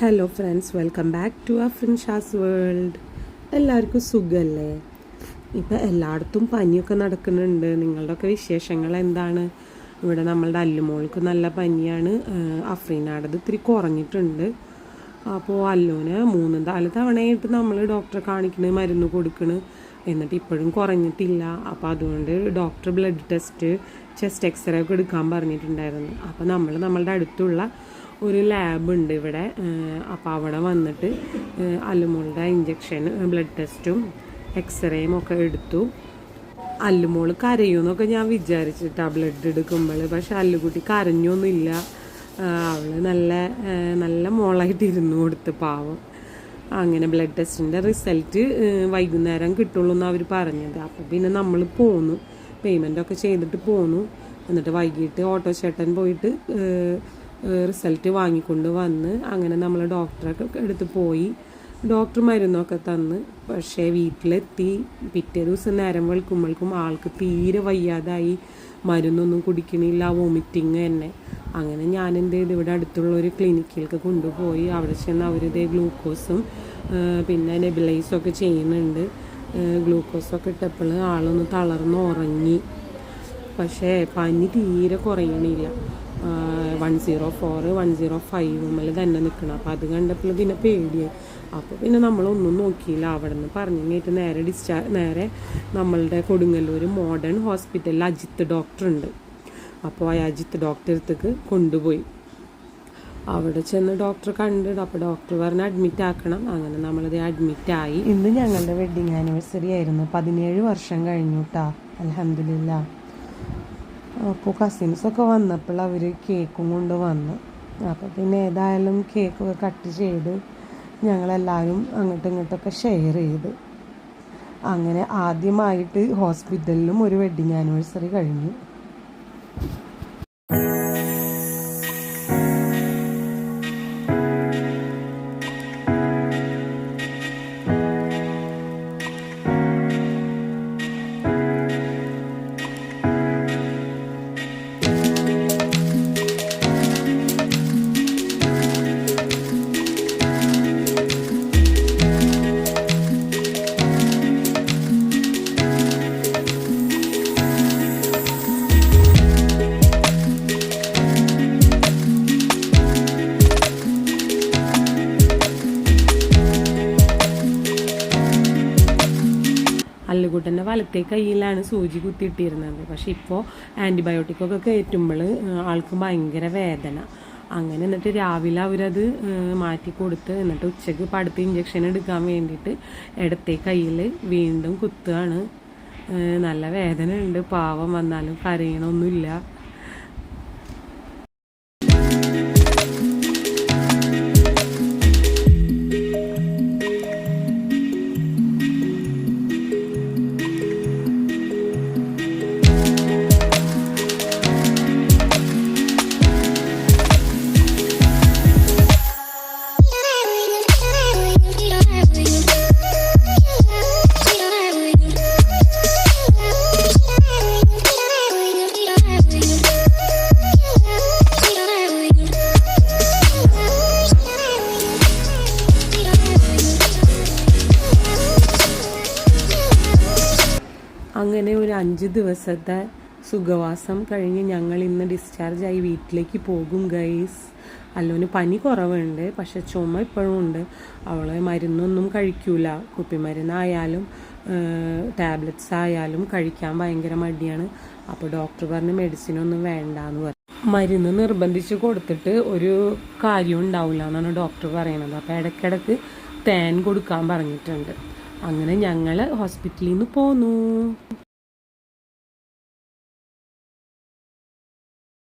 Hello friends, welcome back to Afrinsha's world. എല്ലാവർക്കും സുഖമല്ലേ? ഇപ്പം എല്ലായിടത്തും പനിയൊക്കെ നടക്കുന്നുണ്ട്. നിങ്ങളുടെയൊക്കെ വിശേഷങ്ങൾ എന്താണ്? ഇവിടെ നമ്മളുടെ അല്ലുമോൾക്ക് നല്ല പനിയാണ്. അഫ്രീനാടത് ഇത്തിരി കുറഞ്ഞിട്ടുണ്ട്. അപ്പോൾ അല്ലുവിന് 3-4 തവണയായിട്ട് നമ്മൾ ഡോക്ടറെ കാണിക്കണ്, മരുന്ന് കൊടുക്കണ്, എന്നിട്ട് ഇപ്പോഴും കുറഞ്ഞിട്ടില്ല. അപ്പോൾ അതുകൊണ്ട് doctor blood test, chest x ray ഒക്കെ എടുക്കാൻ പറഞ്ഞിട്ടുണ്ടായിരുന്നു. അപ്പോൾ നമ്മളുടെ അടുത്തുള്ള ഒരു ലാബുണ്ട് ഇവിടെ. അപ്പോൾ അവിടെ വന്നിട്ട് അല്ലുമോളുടെ ഇഞ്ചക്ഷൻ, ബ്ലഡ് ടെസ്റ്റും എക്സ്റേയും ഒക്കെ എടുത്തു. അല്ലുമോൾ കരയുമെന്നൊക്കെ ഞാൻ വിചാരിച്ചിട്ടാണ് ബ്ലഡ് എടുക്കുമ്പോൾ. പക്ഷെ അല്ലുകുട്ടി കരഞ്ഞൊന്നുമില്ല. അവൾ നല്ല മോളായിട്ട് ഇരുന്നു കൊടുത്ത്, പാവം. അങ്ങനെ ബ്ലഡ് ടെസ്റ്റിൻ്റെ റിസൾട്ട് വൈകുന്നേരം കിട്ടുള്ളൂ എന്ന് അവർ പറഞ്ഞത്. അപ്പോൾ പിന്നെ നമ്മൾ പോന്നു, പേയ്മെൻറ്റൊക്കെ ചെയ്തിട്ട് പോന്നു. എന്നിട്ട് വൈകിട്ട് ഓട്ടോ ചേട്ടൻ പോയിട്ട് റിസൾട്ട് വാങ്ങിക്കൊണ്ട് വന്ന് അങ്ങനെ നമ്മൾ ഡോക്ടറൊക്കെ എടുത്ത് പോയി. ഡോക്ടർ മരുന്നൊക്കെ തന്ന്. പക്ഷേ വീട്ടിലെത്തി പിറ്റേ ദിവസം നേരം വെളുക്കുമ്പോഴേക്കും ആൾക്ക് തീരെ വയ്യാതായി. മരുന്നൊന്നും കുടിക്കണില്ല, വോമിറ്റിങ് തന്നെ. അങ്ങനെ ഞാൻ എന്ത് ചെയ്ത് ഇവിടെ അടുത്തുള്ള ഒരു ക്ലിനിക്കിലേക്ക് കൊണ്ടുപോയി. അവിടെ ചെന്ന് അവരിതേ ഗ്ലൂക്കോസും പിന്നെ നെബിലൈസൊക്കെ ചെയ്യുന്നുണ്ട്. ഗ്ലൂക്കോസൊക്കെ ഇട്ടപ്പോൾ ആളൊന്ന് തളർന്ന് ഉറങ്ങി. പക്ഷേ പനി തീരെ കുറയണില്ല. 104, 105 തന്നെ നിൽക്കണം. അപ്പോൾ അത് കണ്ടപ്പോൾ പിന്നെ പേടിയായി. അപ്പോൾ പിന്നെ നമ്മളൊന്നും നോക്കിയില്ല. അവിടെ നിന്ന് പറഞ്ഞു കഴിഞ്ഞിട്ട് നേരെ നമ്മളുടെ കൊടുങ്ങല്ലൂർ മോഡേൺ ഹോസ്പിറ്റലിൽ അജിത്ത് ഡോക്ടറുണ്ട്. അപ്പോൾ ആ അജിത്ത് ഡോക്ടറെ അടുത്തേക്ക് കൊണ്ടുപോയി. അവിടെ ചെന്ന് ഡോക്ടറെ കണ്ടിട്ട് അപ്പോൾ ഡോക്ടർ പറഞ്ഞ് അഡ്മിറ്റ് ആക്കണം. അങ്ങനെ നമ്മളത് അഡ്മിറ്റായി. ഇന്ന് ഞങ്ങളുടെ വെഡ്ഡിങ് ആനിവേഴ്സറി ആയിരുന്നു. 17 വർഷം കഴിഞ്ഞു കേട്ടോ, അൽഹംദുലില്ലാ. അപ്പോൾ കസിൻസൊക്കെ വന്നപ്പോൾ അവർ കേക്കും കൊണ്ട് വന്നു. അപ്പോൾ പിന്നെ ഏതായാലും കേക്കൊക്കെ കട്ട് ചെയ്ത് ഞങ്ങളെല്ലാവരും അങ്ങോട്ടും ഇങ്ങോട്ടൊക്കെ ഷെയർ ചെയ്ത് അങ്ങനെ ആദ്യമായിട്ട് ഹോസ്പിറ്റലിലും ഒരു വെഡ്ഡിങ് ആനിവേഴ്സറി കഴിഞ്ഞു. അല്ലുകുട്ടൻ്റെ വലത്തെ കയ്യിലാണ് സൂചി കുത്തിയിട്ടിരുന്നത്. പക്ഷെ ഇപ്പോൾ ആൻറ്റിബയോട്ടിക്കൊക്കെ കയറ്റുമ്പോൾ ആൾക്ക് ഭയങ്കര വേദന. അങ്ങനെ എന്നിട്ട് രാവിലെ അവരത് മാറ്റി കൊടുത്ത്, എന്നിട്ട് ഉച്ചയ്ക്ക് ഇപ്പോൾ അടുത്ത ഇഞ്ചക്ഷൻ എടുക്കാൻ വേണ്ടിയിട്ട് ഇടത്തെ കയ്യിൽ വീണ്ടും കുത്തുകയാണ്. നല്ല വേദന ഉണ്ട്, പാവം. വന്നാലും കരയണമൊന്നുമില്ല. അങ്ങനെ ഒരു 5 ദിവസത്തെ സുഖവാസം കഴിഞ്ഞ് ഞങ്ങൾ ഇന്ന് ഡിസ്ചാർജായി വീട്ടിലേക്ക് പോകും ഗൈസ്. അല്ലോന് പനി കുറവുണ്ട്, പക്ഷെ ചുമ ഇപ്പോഴും ഉണ്ട്. അവൾ മരുന്നൊന്നും കഴിക്കൂല. കുപ്പിമരുന്നായാലും ടാബ്ലറ്റ്സ് ആയാലും കഴിക്കാൻ ഭയങ്കര മടിയാണ്. അപ്പോൾ ഡോക്ടർ പറഞ്ഞ് മെഡിസിനൊന്നും വേണ്ടാന്ന് പറഞ്ഞു. മരുന്ന് നിർബന്ധിച്ച് കൊടുത്തിട്ട് ഒരു കാര്യം ഉണ്ടാവില്ല എന്നാണ് ഡോക്ടർ പറയണത്. അപ്പോൾ ഇടയ്ക്കിടയ്ക്ക് തേൻ കൊടുക്കാൻ പറഞ്ഞിട്ടുണ്ട്. അങ്ങനെ ഞങ്ങൾ ഹോസ്പിറ്റലിൽ നിന്ന് പോന്നു.